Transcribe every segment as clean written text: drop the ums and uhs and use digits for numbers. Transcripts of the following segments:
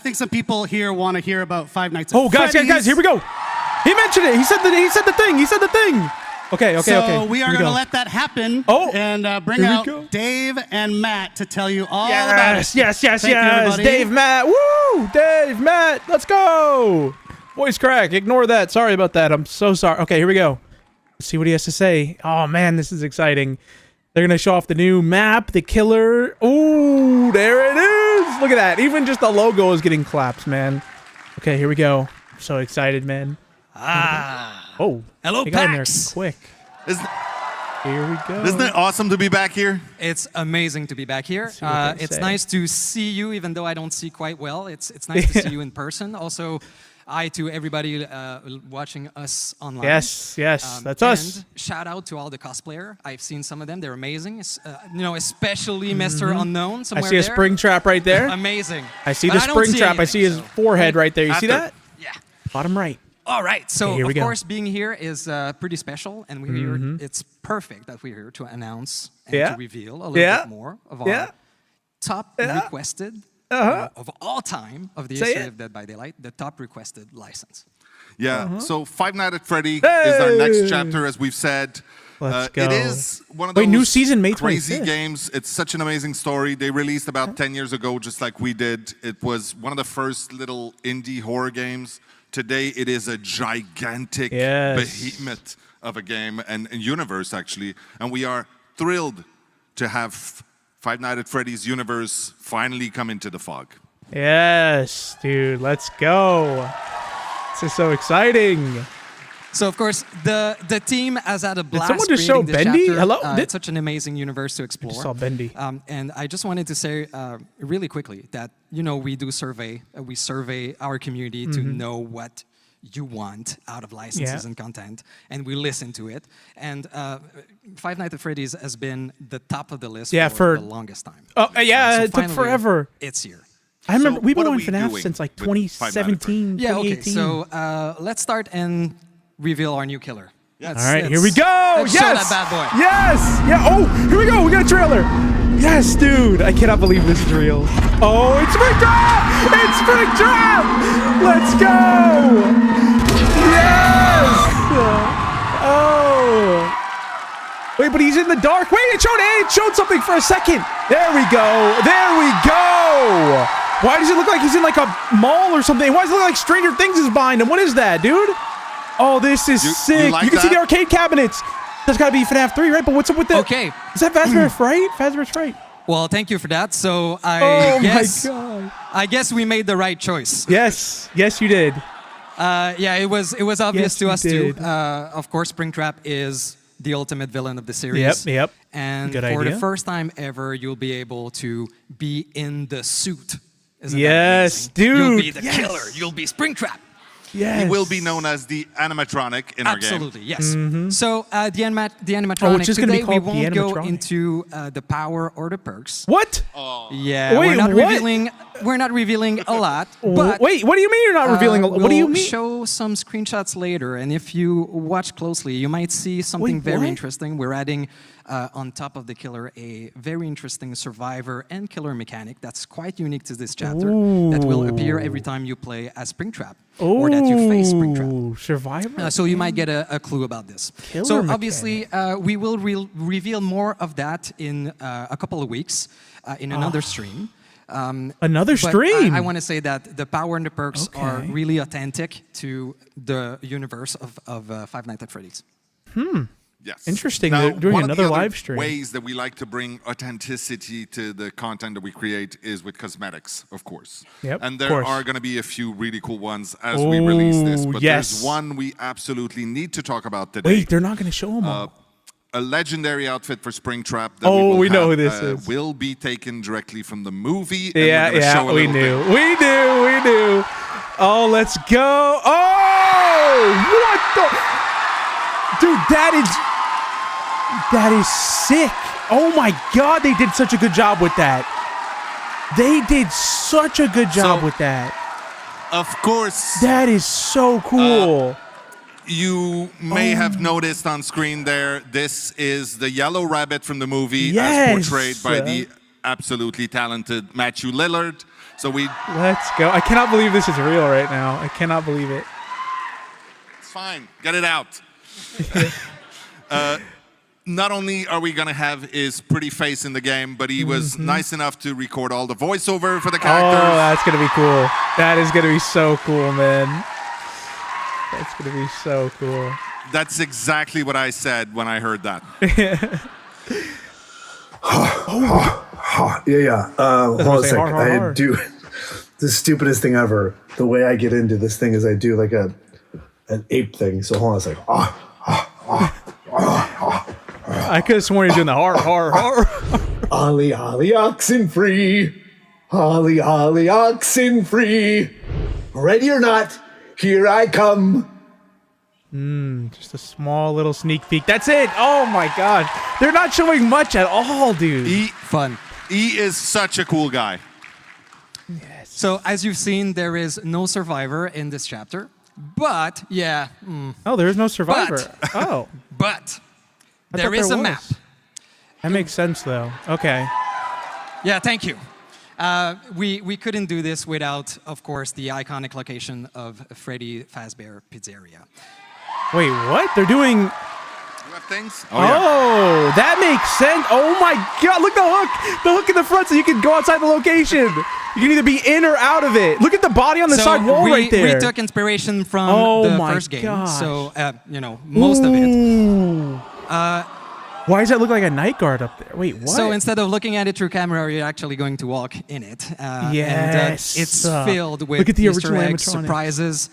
think some people here want to hear about Five Nights at Oh, guys, Freddy's. here we go. He mentioned it. He said the thing. Okay. So we are going to let that happen and bring out go. Dave and Matt to tell you all about it. Yes. Thank you, everybody. Dave, Matt. Woo! Dave, Matt. Let's go. Voice crack. Ignore that. Sorry about that. I'm so sorry. Okay, here we go. Let's see what he has to say. Oh, man, this is exciting. They're going to show off the new map, the killer. Ooh, there it is. Look at that. Even just the logo is getting claps, man. Okay, here we go. I'm so excited, man. Oh. Hello, he got in there Pax. quick. Here we go. Isn't it awesome to be back here? It's amazing to be back here. See what they It's say. nice to see you, even though I don't see quite well. It's nice to see you in person. Also, hi to everybody watching us online. Yes, that's us. And shout out to all the cosplayer. I've seen some of them. They're amazing. Especially Mr. Unknown I somewhere see a there. Springtrap right there. Amazing. I see But the I don't see Springtrap. I anything, see his so- forehead right there. You see After. that? Yeah. Bottom right. All right. So, Okay, here we of go. course, being here is pretty special. And we're here. It's perfect that we're here to announce and Yeah. to reveal a little bit more of our top requested of all time of the Say history it. of Dead by Daylight, the top requested license. Yeah. So Five Nights at Freddy is our next chapter, as we've said. Let's go. It is one of Wait, those new season May crazy 25th. games. It's such an amazing story. They released about 10 years ago, just like we did. It was one of the first little indie horror games. Today, it is a gigantic behemoth of a game and universe, actually. And we are thrilled to have Five Nights at Freddy's universe finally come into the fog. Yes, dude. Let's go. This is so exciting. So, of course, the team has had a blast. someone just creating show this Bendy? chapter. Hello? It's such an amazing universe to explore. I just saw Bendy. And I just wanted to say really quickly that, we do survey. We survey our community to know what you want out of licenses and content, and we listen to it. And Five Nights at Freddy's has been the top of the list for the longest time. Oh, yeah, So it took finally, forever. It's here. I remember we've been what are on we FNAF doing since like with Five Nights at Freddy's? 2017, Yeah, okay. 2018. So let's start and reveal our new killer. All right, here we go. Let's Yes. show that bad boy. Yes. Yeah. Oh, here we go. We got a trailer. Yes, dude. I cannot believe this is real. Oh, it's Springtrap. It's Springtrap. Let's go. Yes. Oh. Wait, but he's in the dark. Wait, it showed something for a second. There we go. There we go. Why does it look like he's in like a mall or something? Why does it look like Stranger Things is behind him? What is that, dude? Oh, this is sick. like You can see the that? arcade cabinets. That's got to be FNAF 3, right? But what's up with that? Okay. Is that Fazbear's Fright? Fazbear's Fright. Well, thank you for that. So Oh, my God. I guess we made the right choice. Yes. Yes, you did. Yeah, it was obvious Yes, to we us too. did. Of course, Springtrap is the ultimate villain of the series. Yep. And Good for idea. the first time ever, you'll be able to be in the suit. Isn't that Yes, amazing? dude. You'll be the Yes. killer. You'll be Springtrap. Yes. He will be known as the animatronic in our game. Absolutely, yes. So the animatronic Oh, it's just gonna be today, we called the won't go animatronic. into the power or the perks. What? Yeah, Wait, we're not what? revealing. We're not revealing a lot. But Wait, what do you mean you're not revealing? What do you we'll mean? show some screenshots later, and if you watch closely, you might see something Wait, very what? interesting. We're adding on top of the killer a very interesting survivor and killer mechanic that's quite unique to this chapter that will appear every time you play as Springtrap or that you face Springtrap. Ooh, Survivor? So you might get a clue about this. Killer so mechanic. obviously, we will reveal more of that in a couple of weeks in another stream. Another But stream? I want to say that the power and the perks are Okay. really authentic to the universe of Five Nights at Freddy's. Yes. Interesting. Now, They're doing one of the another other live stream. ways that we like to bring authenticity to the content that we create is with cosmetics, of course. Yep, And of there course. are going to be a few really cool ones as we release this. Ooh, But yes. there's one we absolutely need to talk about today. Wait, they're not going to show them all. A legendary outfit for Springtrap that Oh, we know have, who this is. will be taken directly from the movie. and Yeah, we're gonna show a we little knew. bit. We knew. Oh, let's go. Oh, what the? Dude, that is sick. Oh my God, they did such a good job with that. They did such a good job So- with that. Of course, That is so cool. you may Oh. have noticed on screen there, this is the yellow rabbit from the movie Yes. as portrayed by the absolutely talented Matthew Lillard. So we. Let's go. I cannot believe this is real right now. I cannot believe it. It's fine. Get it out. Not only are we going to have his pretty face in the game, but he was nice enough to record all the voiceover for the characters. Oh, that's going to be cool. That is going to be so cool, man. That's going to be so cool. That's exactly what I said when I heard that. Yeah. Hold on a sec. I do the stupidest thing ever. The way I get into this thing is I do like an ape thing. So hold on a sec. I could have sworn he was doing the har. Ollie, ollie, oxen free. Ollie, ollie, oxen free. Ready or not, here I come. Just a small little sneak peek. That's it. Oh my god. They're not showing much at all, dude. Fun. He is such a cool guy. Yes. So as you've seen, there is no survivor in this chapter. But, yeah. Oh, there is no survivor. But there is a map. That makes sense, though. Okay. Yeah, thank you. We couldn't do this without, of course, the iconic location of Freddy Fazbear Pizzeria. Wait, what? They're doing... You have things? Oh, that makes sense. Oh my god, look at the hook. The hook in the front so you can go outside the location. You can either be in or out of it. Look at the body on the side wall right there. We took inspiration from the first game. Gosh. So, most of it. Why does that look like a night guard up there? Wait, what? So instead of looking at it through camera, you're actually going to walk in it. Yes. And it's filled with look at the Easter original eggs, animatronics. surprises,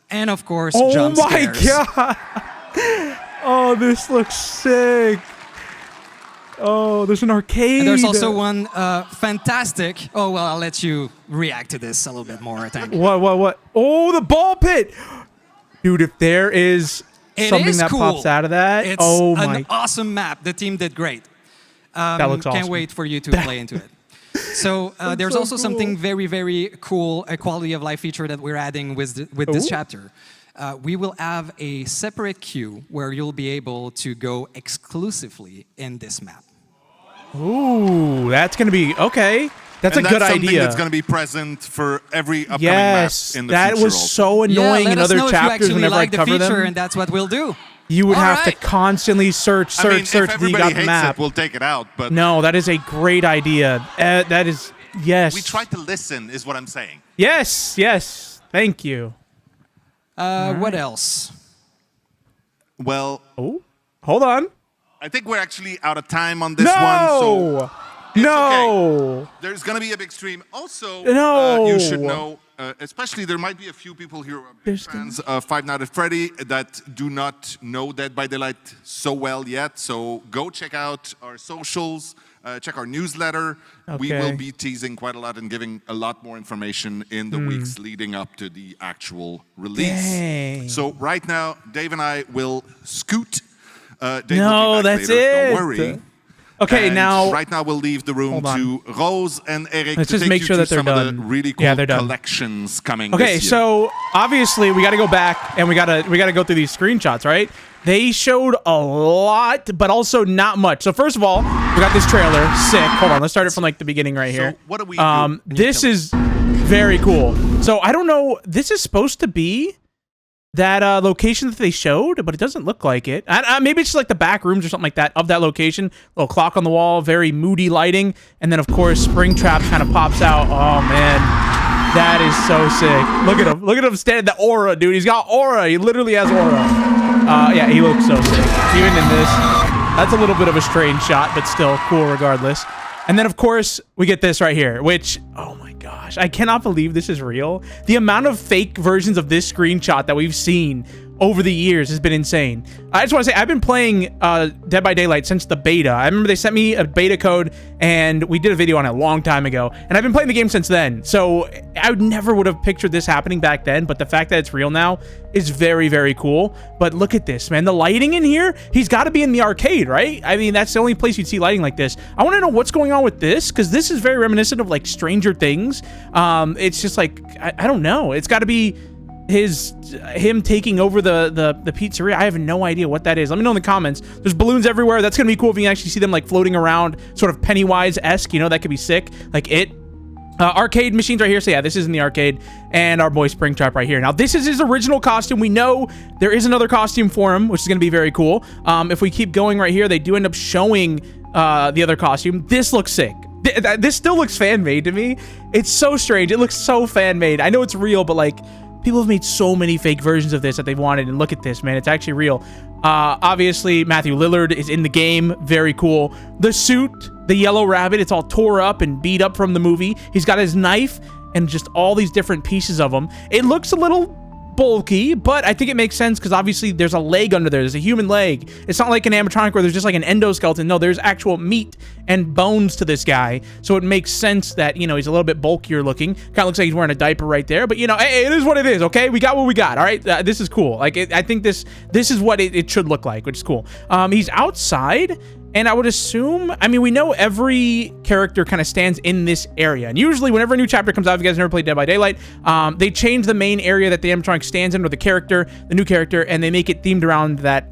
and of course, oh jump scares. my god. Oh, this looks sick. Oh, there's an arcade. And there's also one fantastic... Oh, well, I'll let you react to this a little bit more, I think. What? Oh, the ball pit. Dude, if there is something that cool. pops out of that, it's an awesome map. The team did great. That looks awesome. Can't wait for you to play into it. So there's so also cool. something very, very cool, a quality of life feature that we're adding with this chapter. We will have a separate queue where you'll be able to go exclusively in this map. Ooh, that's going to be... Okay. That's a good idea. Something that's going to be present for every upcoming map in the that future. was so annoying in other chapters whenever I cover them. And that's what we'll do. You would have to constantly search if until you everybody got the hates map. it, we'll take it out. But no, that is a great idea. That is, yes. We try to listen, is what I'm saying. Yes. Thank you. What else? Well, hold on. I think we're actually out of time on this one. So okay. There's going to be a big stream. Also, you should know, especially there might be a few people here who are big fans of Five Nights at Freddy that do not know Dead by Daylight so well yet. So go check out our socials, check our newsletter. Okay. We will be teasing quite a lot and giving a lot more information in the weeks leading up to the actual release. Dang. So right now, Dave and I will scoot. Dave No, will be back that's later. it. Don't worry. Okay, And now... right now we'll leave the room to Rose and Eric Let's to just take make you sure that to they're some of done. the really cool Yeah, they're done. collections coming Okay, this year. so obviously we got to go back and we got to go through these screenshots, right? They showed a lot, but also not much. So first of all, we got this trailer. Sick. Hold on, let's start it from like the beginning right here. So what do we do? This is very cool. So I don't know. This is supposed to be that location that they showed, but it doesn't look like it. Maybe it's just like the back rooms or something like that of that location. Little clock on the wall, very moody lighting, and then of course Springtrap kind of pops out. Oh man, that is so sick. Look at him. Look at him standing. The aura, dude. He's got aura. He literally has aura. Yeah, he looks so sick. Even in this, that's a little bit of a strange shot, but still cool regardless. And then, of course, we get this right here, which, oh my gosh, I cannot believe this is real. The amount of fake versions of this screenshot that we've seen over the years has been insane. I just want to say, I've been playing Dead by Daylight since the beta. I remember they sent me a beta code, and we did a video on it a long time ago, and I've been playing the game since then. So I never would have pictured this happening back then, but the fact that it's real now is very, very cool. But look at this, man. The lighting in here, he's got to be in the arcade, right? I mean, that's the only place you'd see lighting like this. I want to know what's going on with this, because this is very reminiscent of, like, Stranger Things. It's just like, I don't know. It's got to be him taking over the pizzeria. I have no idea what that is. Let me know in the comments. There's balloons everywhere. That's gonna be cool if you can actually see them like floating around, sort of Pennywise-esque. You know, that could be sick. Like it. Arcade machines right here. So yeah, this is in the arcade, and our boy Springtrap right here. Now this is his original costume. We know there is another costume for him, which is going to be very cool. If we keep going right here, they do end up showing the other costume. This looks sick. This still looks fan-made to me. It's so strange. It looks so fan-made. I know it's real, but like, people have made so many fake versions of this that they've wanted, and look at this, man. It's actually real. Obviously, Matthew Lillard is in the game. Very cool. The suit, the yellow rabbit, it's all tore up and beat up from the movie. He's got his knife and just all these different pieces of him. It looks a little bulky, but I think it makes sense because obviously there's a leg under there. There's a human leg. It's not like an animatronic where there's just like an endoskeleton. No, there's actual meat and bones to this guy. So it makes sense that, you know, he's a little bit bulkier looking. Kind of looks like he's wearing a diaper right there, but you know, hey, it is what it is, okay? We got what we got, all right? This is cool. Like, I think this is what it should look like, which is cool. He's outside. And I would assume, I mean, we know every character kind of stands in this area. And usually whenever a new chapter comes out, if you guys never played Dead by Daylight, they change the main area that the animatronic stands in, or the character, the new character, and they make it themed around that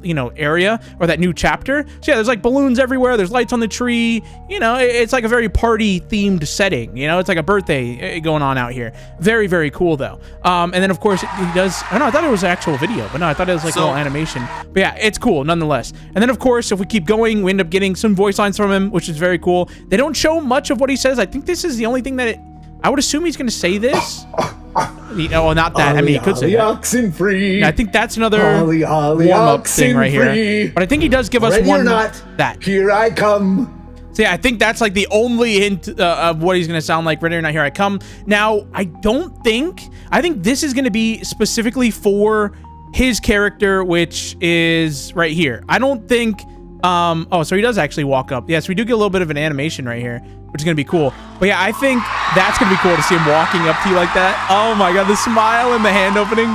you know, area or that new chapter. So yeah, there's like balloons everywhere. There's lights on the tree. You know, it's like a very party themed setting. You know, it's like a birthday going on out here. Very, very cool though. And then of course he does, oh no, I thought it was an actual video, but no, I thought it was like a little animation. But yeah, it's cool nonetheless. And then of course, if we keep going, we end up getting some voice lines from him, which is very cool. They don't show much of what he says. I think this is the only thing that I would assume he's going to say this. Oh, not that. I mean, he could say that. Oxen free. I think that's another warm-up thing right here. But I think he does give us one. That. Here I come. So yeah, I think that's like the only hint of what he's going to sound like. Ready or not, here I come. Now, I think this is going to be specifically for his character, which is right here. I don't think... oh, so he does actually walk up. Yes, we do get a little bit of an animation right here, which is going to be cool. But yeah, I think that's going to be cool to see him walking up to you like that. Oh my God, the smile and the hand opening.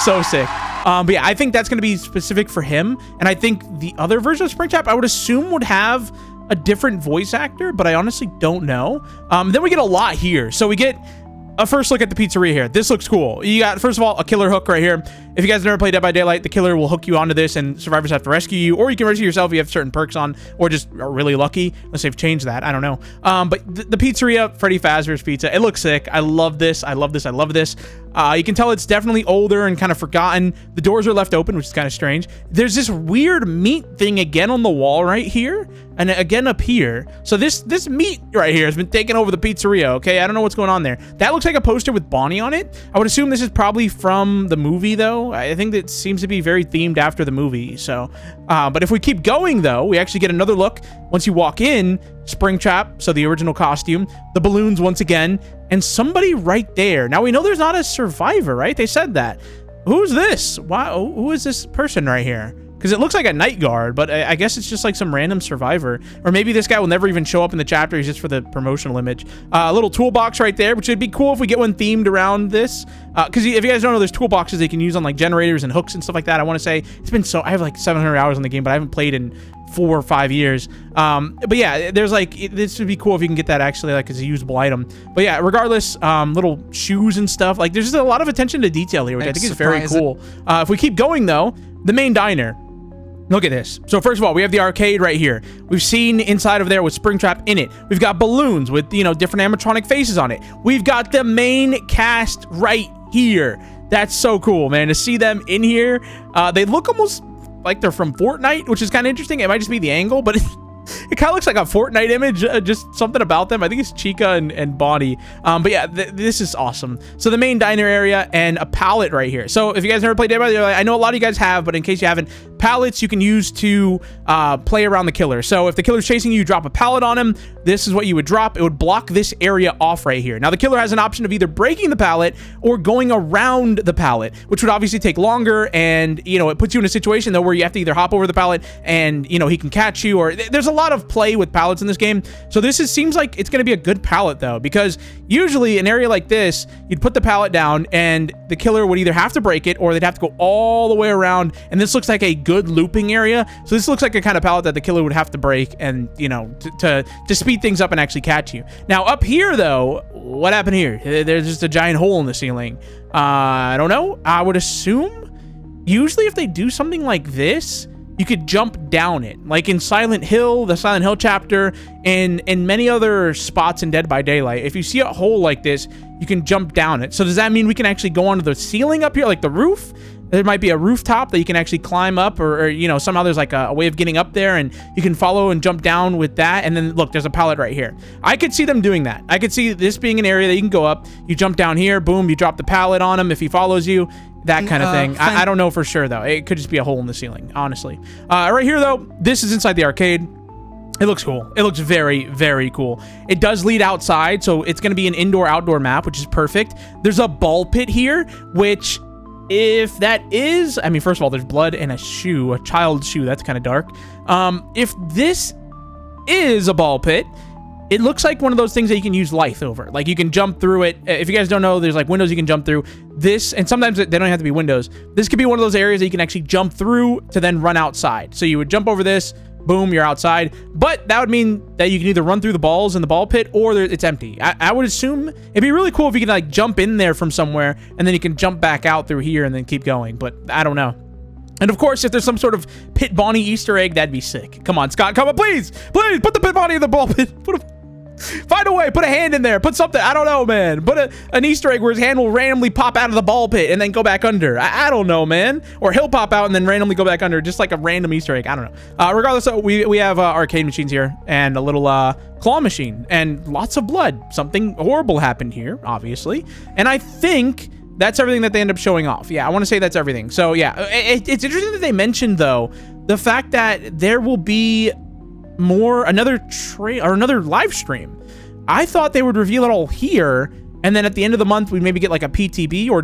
So sick. But yeah, I think that's going to be specific for him. And I think the other version of Springtrap, I would assume would have a different voice actor, but I honestly don't know. Then we get a lot here. So we get a first look at the pizzeria here. This looks cool. You got, first of all, a killer hook right here. If you guys never played Dead by Daylight, the killer will hook you onto this and survivors have to rescue you, or you can rescue yourself if you have certain perks on, or just are really lucky. Unless they've changed that. I don't know. But the pizzeria, Freddy Fazbear's Pizza, it looks sick. I love this. I love this. I love this. You can tell it's definitely older and kind of forgotten. The doors are left open, which is kind of strange. There's this weird meat thing again on the wall right here, and again up here. So this meat right here has been taking over the pizzeria, okay? I don't know what's going on there. That looks like a poster with Bonnie on it. I would assume this is probably from the movie, though. I think it seems to be very themed after the movie, so... but if we keep going, though, we actually get another look. Once you walk in, Springtrap, so the original costume, the balloons once again, and somebody right there. Now, we know there's not a survivor, right? They said that. Who's this? Wow, who is this person right here? Because it looks like a night guard, but I guess it's just like some random survivor. Or maybe this guy will never even show up in the chapter. He's just for the promotional image. A little toolbox right there, which would be cool if we get one themed around this. Because if you guys don't know, there's toolboxes they can use on like generators and hooks and stuff like that. I want to say it's been so... I have like 700 hours on the game, but I haven't played in 4 or 5 years. But yeah, there's like... This would be cool if you can get that actually like as a usable item. But yeah, regardless, little shoes and stuff. Like there's just a lot of attention to detail here, which I think is very cool. If we keep going though, the main diner... Look at this. So first of all, we have the arcade right here. We've seen inside of there with Springtrap in it. We've got balloons with, you know, different animatronic faces on it. We've got the main cast right here. That's so cool, man. To see them in here, they look almost like they're from Fortnite, which is kind of interesting. It might just be the angle, but it kind of looks like a Fortnite image, just something about them. I think it's Chica and Bonnie. But yeah, this is awesome. So the main diner area and a pallet right here. So if you guys never played Dead by Daylight, I know a lot of you guys have, but in case you haven't, pallets you can use to play around the killer. So if the killer's chasing you, you drop a pallet on him. This is what you would drop. It would block this area off right here. Now the killer has an option of either breaking the pallet or going around the pallet, which would obviously take longer. And, you know, it puts you in a situation though where you have to either hop over the pallet and, you know, he can catch you, or there's a lot of play with pallets in this game. So this seems like it's going to be a good pallet though, because usually an area like this, you'd put the pallet down and the killer would either have to break it or they'd have to go all the way around. And this looks like a good looping area. So this looks like a kind of pallet that the killer would have to break and, you know, to speed things up and actually catch you. Now up here though, what happened here? There's just a giant hole in the ceiling. I don't know. I would assume usually if they do something like this, you could jump down it. Like in Silent Hill, the Silent Hill chapter, and in many other spots in Dead by Daylight, if you see a hole like this, you can jump down it. So does that mean we can actually go onto the ceiling up here, like the roof? There might be a rooftop that you can actually climb up, or you know, somehow there's like a way of getting up there, and you can follow and jump down with that. And then look, there's a pallet right here. I could see them doing that. I could see this being an area that you can go up, you jump down here, boom, you drop the pallet on him if he follows you, that kind of thing. I don't know for sure though. It could just be a hole in the ceiling, honestly. Right here though, this is inside the arcade. It looks cool. It looks very, very cool. It does lead outside, so it's going to be an indoor-outdoor map, which is perfect. There's a ball pit here, which, if that is, I mean, first of all, there's blood and a shoe, a child's shoe. That's kind of dark. If this is a ball pit, it looks like one of those things that you can use life over. Like, you can jump through it. If you guys don't know, there's like windows you can jump through. This, and sometimes they don't have to be windows. This could be one of those areas that you can actually jump through to then run outside. So you would jump over this, boom, you're outside. But that would mean that you can either run through the balls in the ball pit, or it's empty. I would assume it'd be really cool if you could like jump in there from somewhere, and then you can jump back out through here and then keep going. But I don't know. And of course, if there's some sort of Pit Bonnie Easter egg, that'd be sick. Come on, Scott, come on, please, please put the Pit Bonnie in the ball pit. Find a way, put a hand in there, put something, I don't know, man. Put an Easter egg where his hand will randomly pop out of the ball pit and then go back under. I don't know, man. Or he'll pop out and then randomly go back under, just like a random Easter egg. I don't know. Regardless, we have arcade machines here and a little claw machine and lots of blood. Something horrible happened here, obviously. And I think that's everything that they end up showing off. Yeah, I want to say that's everything. So yeah, it's interesting that they mentioned, though, the fact that there will be another live stream. I thought they would reveal it all here, and then at the end of the month we'd maybe get like a PTB, or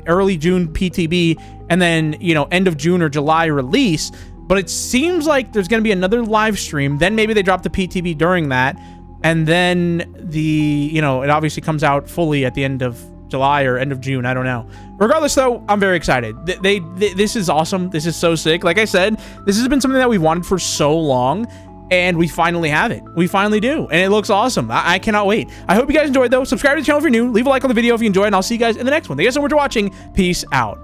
early June PTB, and then, you know, end of June or July release. But it seems like there's going to be another live stream, then maybe they drop the PTB during that, and then it obviously comes out fully at the end of July or end of June. I don't know. Regardless, though, I'm very excited. This is awesome. This is so sick. Like I said, this has been something that we've wanted for so long, and we finally have it. We finally do, and it looks awesome. I cannot wait. I hope you guys enjoyed, though. Subscribe to the channel if you're new. Leave a like on the video if you enjoyed, and I'll see you guys in the next one. Thank you so much for watching. Peace out.